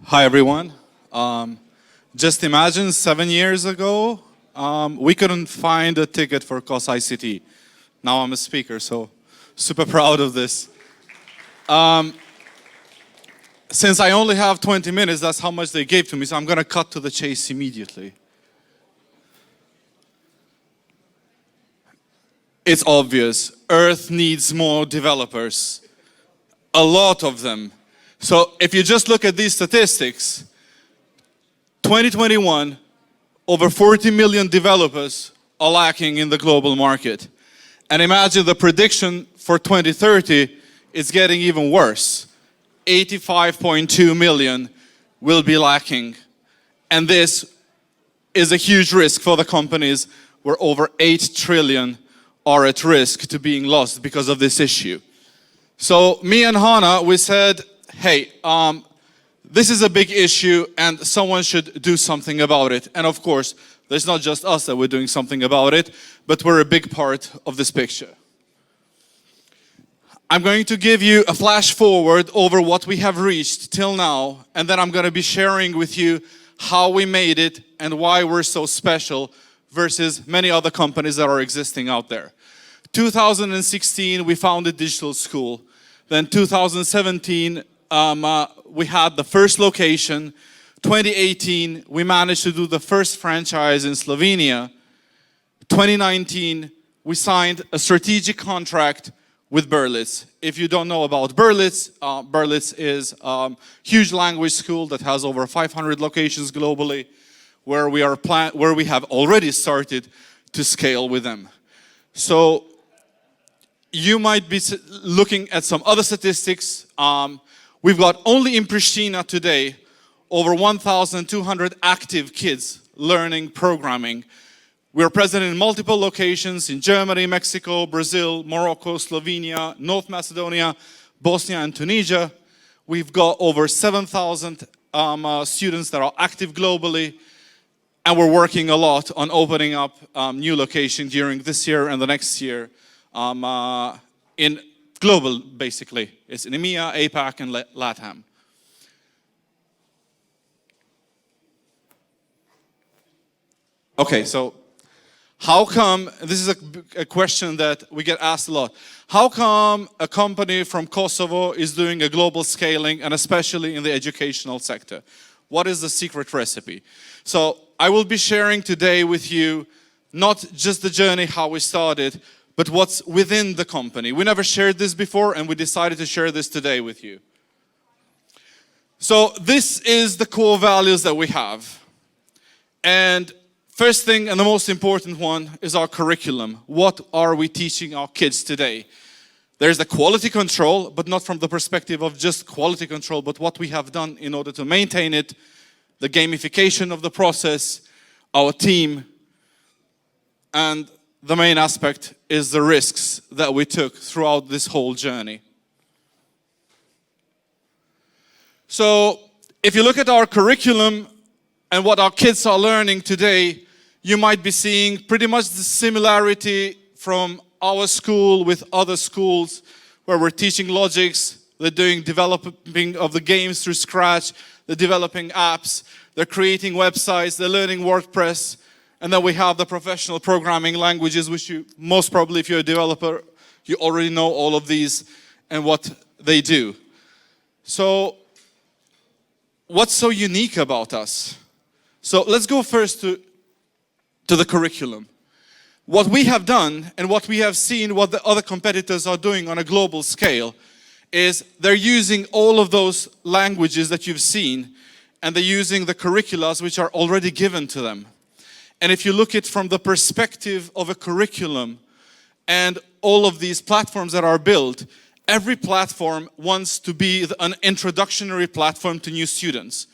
Hi everyone. Just imagine 7 years ago, we couldn't find a ticket for Kos ICT. Now I'm a speaker, so super proud of this. Since I only have 20 minutes, that's how much they gave to me, so I'm gonna cut to the chase immediately. It's obvious, Earth needs more developers. A lot of them. So if you just look at these statistics, 2021, over 40 million developers are lacking in the global market. And imagine the prediction for 2030, it's getting even worse. 85.2 million will be lacking. And this is a huge risk for the companies, where over 8 trillion are at risk to being lost because of this issue. So me and Hannah, we said, hey, this is a big issue and someone should do something about it. And of course, there's not just us that we're doing something about it, but we're a big part of this picture. I'm going to give you a flash forward over what we have reached till now, and then I'm going to be sharing with you how we made it and why we're so special versus many other companies that are existing out there. 2016, we founded Digital School. Then 2017, we had the first location. 2018, we managed to do the first franchise in Slovenia. 2019, we signed a strategic contract with Berlitz. If you don't know about Berlitz, Berlitz is a huge language school that has over 500 locations globally, where we have already started to scale with them. So you might be looking at some other statistics. We've got only in Pristina today over 1,200 active kids learning programming. We're present in multiple locations in Germany, Mexico, Brazil, Morocco, Slovenia, North Macedonia, Bosnia and Tunisia. We've got over 7,000 students that are active globally, and we're working a lot on opening up new locations during this year and the next year. In global, basically. It's in EMEA, APAC, and LATAM. Okay, so how come, this is a question that we get asked a lot. How come a company from Kosovo is doing a global scaling, and especially in the educational sector? What is the secret recipe? So I will be sharing today with you not just the journey, how we started, but what's within the company. We never shared this before, and we decided to share this today with you. So this is the core values that we have. And first thing, and the most important one, is our curriculum. What are we teaching our kids today? There's the quality control, but not from the perspective of just quality control, but what we have done in order to maintain it, the gamification of the process, our team, and the main aspect is the risks that we took throughout this whole journey. So if you look at our curriculum and what our kids are learning today, you might be seeing pretty much the similarity from our school with other schools, where we're teaching logics, they're doing developing of the games through scratch, they're developing apps, they're creating websites, they're learning WordPress. And then we have the professional programming languages, which you most probably, if you're a developer, you already know all of these and what they do. So what's so unique about us? So let's go first to the curriculum. What we have done and what we have seen, what the other competitors are doing on a global scale, is they're using all of those languages that you've seen, and they're using the curriculums which are already given to them. And if you look at it from the perspective of a curriculum and all of these platforms that are built, every platform wants to be an introductory platform to new students.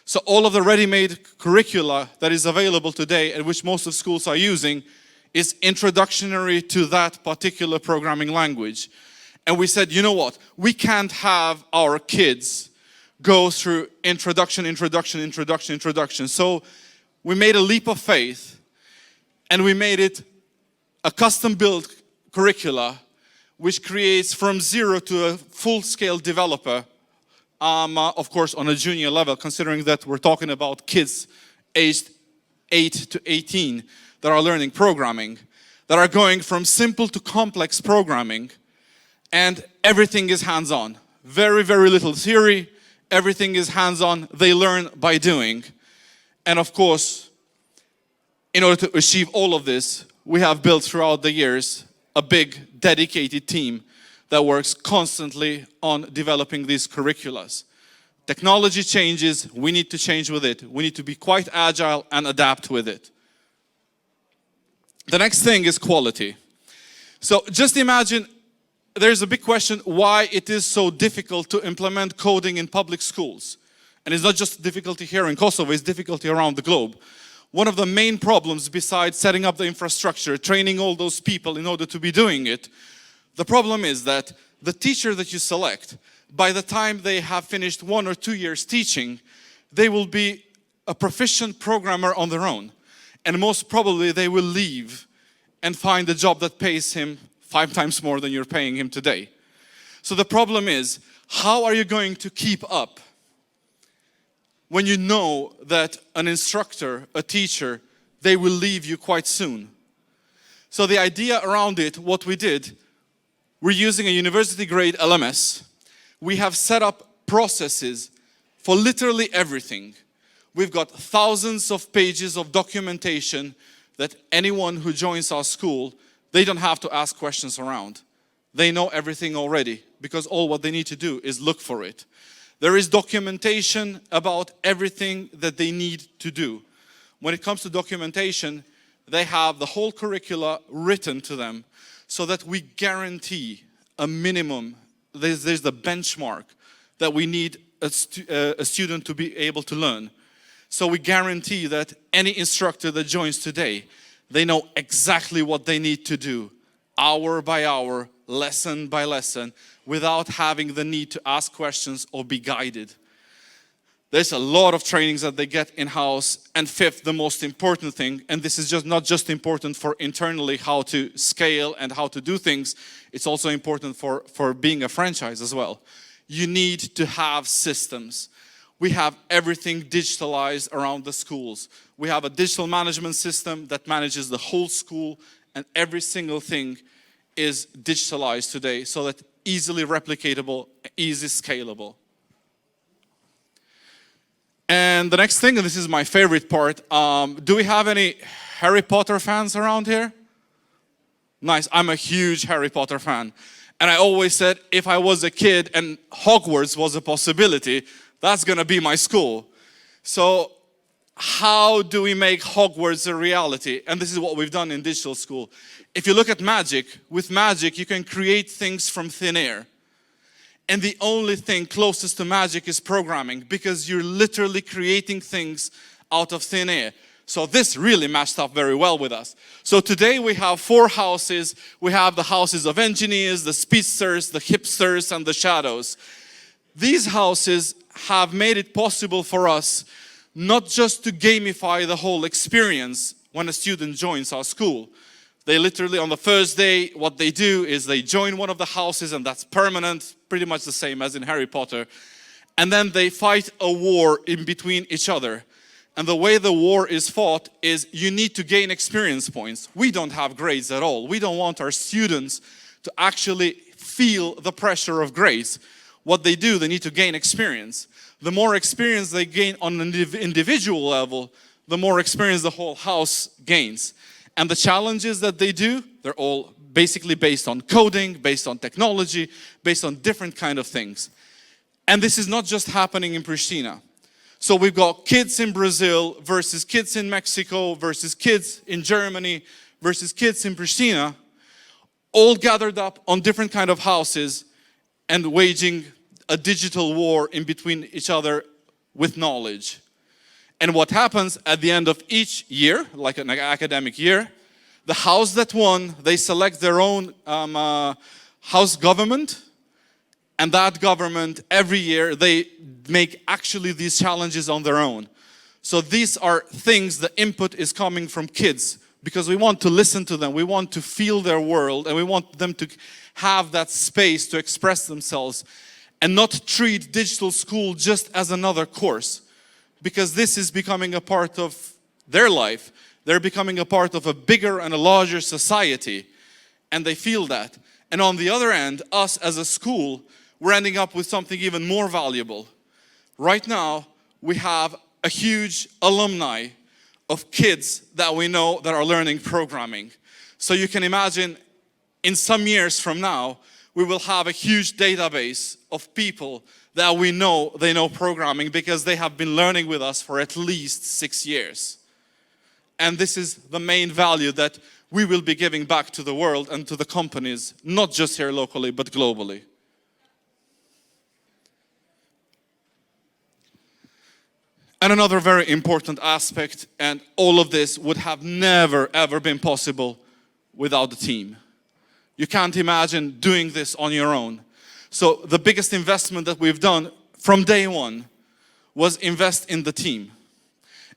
So all of the ready-made curricula that is available today, and which most of schools are using, is introductory to that particular programming language. And we said, you know what? We can't have our kids go through introduction. So we made a leap of faith, and we made it a custom-built curricula which creates from zero to a full-scale developer of course, on a junior level, considering that we're talking about kids aged 8 to 18 that are learning programming, that are going from simple to complex programming, and everything is hands-on. Very, very little theory, everything is hands-on. They learn by doing. And of course, in order to achieve all of this, we have built throughout the years a big, dedicated team that works constantly on developing these curriculums. Technology changes, we need to change with it. We need to be quite agile and adapt with it. The next thing is quality. So just imagine, there's a big question why it is so difficult to implement coding in public schools. And it's not just difficulty here in Kosovo, it's difficulty around the globe. One of the main problems, besides setting up the infrastructure, training all those people in order to be doing it, the problem is that the teacher that you select, by the time they have finished 1 or 2 years teaching, they will be a proficient programmer on their own. And most probably they will leave and find a job that pays him 5 times more than you're paying him today. So the problem is, how are you going to keep up when you know that an instructor, a teacher, they will leave you quite soon? So the idea around it, what we did, we're using a university grade LMS. We have set up processes for literally everything. We've got thousands of pages of documentation that anyone who joins our school, they don't have to ask questions around. They know everything already because all what they need to do is look for it. There is documentation about everything that they need to do. When it comes to documentation, they have the whole curricula written to them so that we guarantee a minimum. There's the benchmark that we need a student to be able to learn. So we guarantee that any instructor that joins today, they know exactly what they need to do, hour by hour, lesson by lesson, without having the need to ask questions or be guided. There's a lot of trainings that they get in-house. And fifth, the most important thing, and this is just not just important for internally how to scale and how to do things, it's also important for being a franchise as well. You need to have systems. We have everything digitalized around the schools. We have a digital management system that manages the whole school, and every single thing is digitalized today so that easily replicatable, easy scalable. And the next thing, and this is my favorite part, do we have any Harry Potter fans around here? Nice, I'm a huge Harry Potter fan. And I always said if I was a kid and Hogwarts was a possibility, that's gonna be my school. So how do we make Hogwarts a reality? And this is what we've done in digital school. If you look at magic, with magic you can create things from thin air. And the only thing closest to magic is programming, because you're literally creating things out of thin air. So this really matched up very well with us. So today we have 4 houses. We have the houses of engineers, the speedsters, the hipsters, and the shadows. These houses have made it possible for us not just to gamify the whole experience when a student joins our school. They literally, on the first day, what they do is they join one of the houses, and that's permanent, pretty much the same as in Harry Potter. And then they fight a war in between each other. And the way the war is fought is you need to gain experience points. We don't have grades at all. We don't want our students to actually feel the pressure of grades. What they do, they need to gain experience. The more experience they gain on an individual level, the more experience the whole house gains. And the challenges that they do, they're all basically based on coding, based on technology, based on different kind of things. And this is not just happening in Pristina. So we've got kids in Brazil versus kids in Mexico versus kids in Germany versus kids in Pristina, all gathered up on different kind of houses and waging a digital war in between each other with knowledge. And what happens at the end of each year, like an academic year, the house that won, they select their own house government, and that government every year they make actually these challenges on their own. So these are things, the input is coming from kids, because we want to listen to them, we want to feel their world, and we want them to have that space to express themselves. and not treat digital school just as another course, because this is becoming a part of their life. They're becoming a part of a bigger and a larger society, and they feel that. And on the other end, us as a school, we're ending up with something even more valuable. Right now, we have a huge alumni of kids that we know that are learning programming. So you can imagine, in some years from now, we will have a huge database of people that we know they know programming because they have been learning with us for at least 6 years. And this is the main value that we will be giving back to the world and to the companies, not just here locally, but globally. And another very important aspect, and all of this would have never ever been possible without the team. You can't imagine doing this on your own. So the biggest investment that we've done from day one was invest in the team.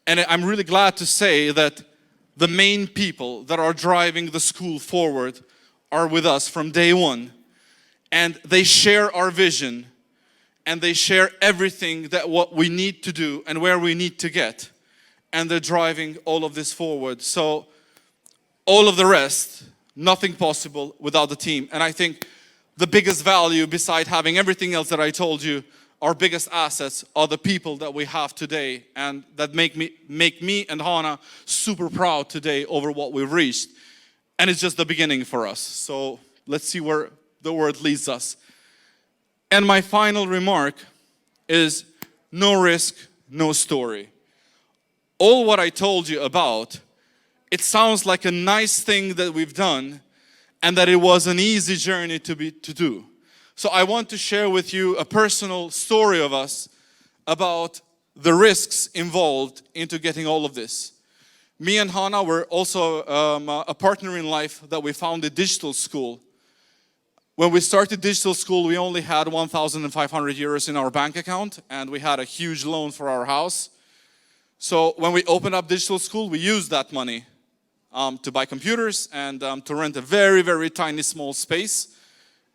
And I'm really glad to say that the main people that are driving the school forward are with us from day one. And they share our vision, and they share everything that what we need to do and where we need to get. And they're driving all of this forward. So all of the rest, nothing possible without the team. And I think the biggest value, beside having everything else that I told you, our biggest assets are the people that we have today, and that make me and Hana super proud today over what we've reached. And it's just the beginning for us. So let's see where the word leads us. And my final remark is no risk, no story. All what I told you about, it sounds like a nice thing that we've done and that it was an easy journey to do. So I want to share with you a personal story of us about the risks involved into getting all of this. Me and Hana were also a partner in life that we founded Digital School. When we started Digital School, we only had 1,500 euros in our bank account, and we had a huge loan for our house. So when we opened up Digital School, we used that money to buy computers and to rent a very, very tiny small space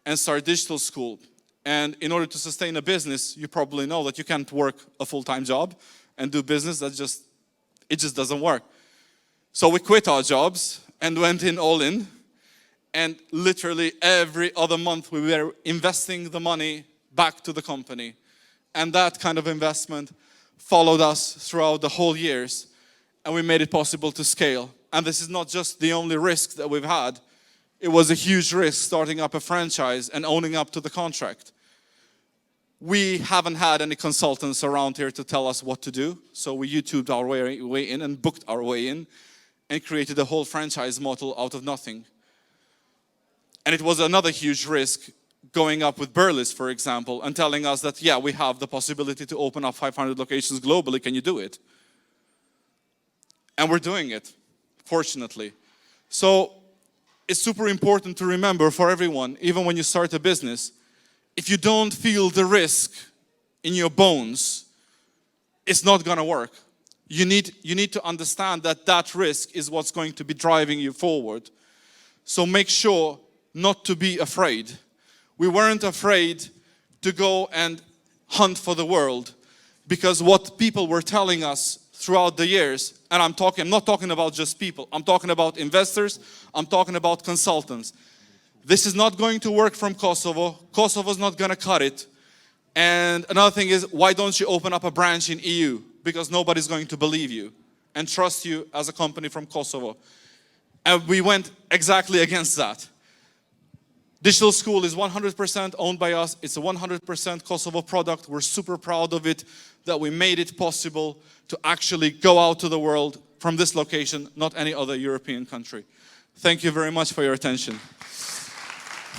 and start Digital School. And in order to sustain a business, you probably know that you can't work a full-time job and do business. It just doesn't work. So we quit our jobs and went in all in. And literally every other month we were investing the money back to the company. And that kind of investment followed us throughout the whole years. And we made it possible to scale. And this is not just the only risk that we've had. It was a huge risk starting up a franchise and owning up to the contract. We haven't had any consultants around here to tell us what to do. So we YouTubed our way in and booked our way in and created a whole franchise model out of nothing. And it was another huge risk going up with Burles, for example, and telling us that, yeah, we have the possibility to open up 500 locations globally. Can you do it? And we're doing it, fortunately. So it's super important to remember for everyone, even when you start a business, if you don't feel the risk in your bones, it's not going to work. You need to understand that that risk is what's going to be driving you forward. So make sure not to be afraid. We weren't afraid to go and hunt for the world, because what people were telling us throughout the years, and I'm not talking about just people, I'm talking about investors, I'm talking about consultants. This is not going to work from Kosovo. Kosovo's not going to cut it. And another thing is, why don't you open up a branch in EU? Because nobody's going to believe you and trust you as a company from Kosovo. And we went exactly against that. Digital School is 100% owned by us. It's a 100% Kosovo product. We're super proud of it, that we made it possible to actually go out to the world from this location, not any other European country. Thank you very much for your attention.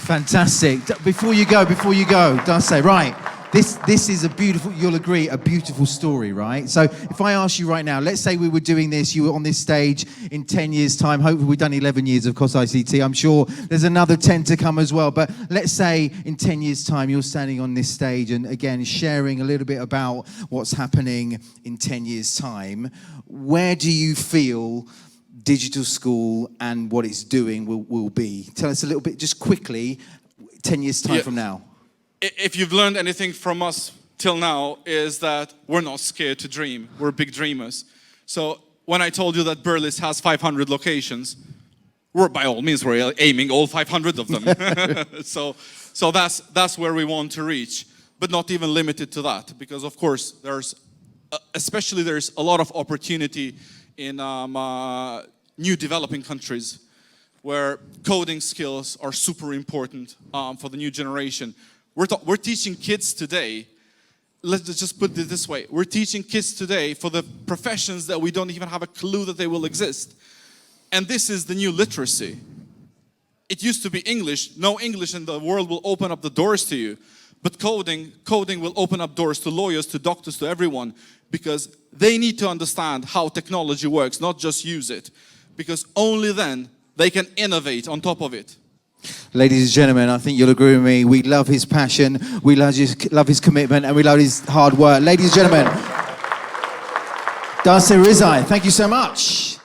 Fantastic. Before you go, Darsej, right. This is a beautiful, you'll agree, a beautiful story, right? So if I ask you right now, let's say we were doing this, you were on this stage in 10 years' time. Hopefully we've done 11 years of COS ICT. I'm sure there's another 10 to come as well. But let's say in 10 years' time, you're standing on this stage and again, sharing a little bit about what's happening in 10 years' time. Where do you feel Digital School and what it's doing will be? Tell us a little bit, just quickly, 10 years' time from now. if you've learned anything from us till now, is that we're not scared to dream. We're big dreamers. So when I told you that Burlis has 500 locations, we're by all means, we're aiming all 500 of them. so that's where we want to reach, but not even limited to that, because of course there's a lot of opportunity in new developing countries where coding skills are super important for the new generation. We're teaching kids today, let's just put it this way, we're teaching kids today for the professions that we don't even have a clue that they will exist. And this is the new literacy. It used to be English. No English in the world will open up the doors to you. But coding will open up doors to lawyers, to doctors, to everyone, because they need to understand how technology works, not just use it. Because only then they can innovate on top of it. Ladies and gentlemen, I think you'll agree with me. We love his passion, we love his commitment, and we love his hard work. Ladies and gentlemen, Darsej Rizaj, thank you so much.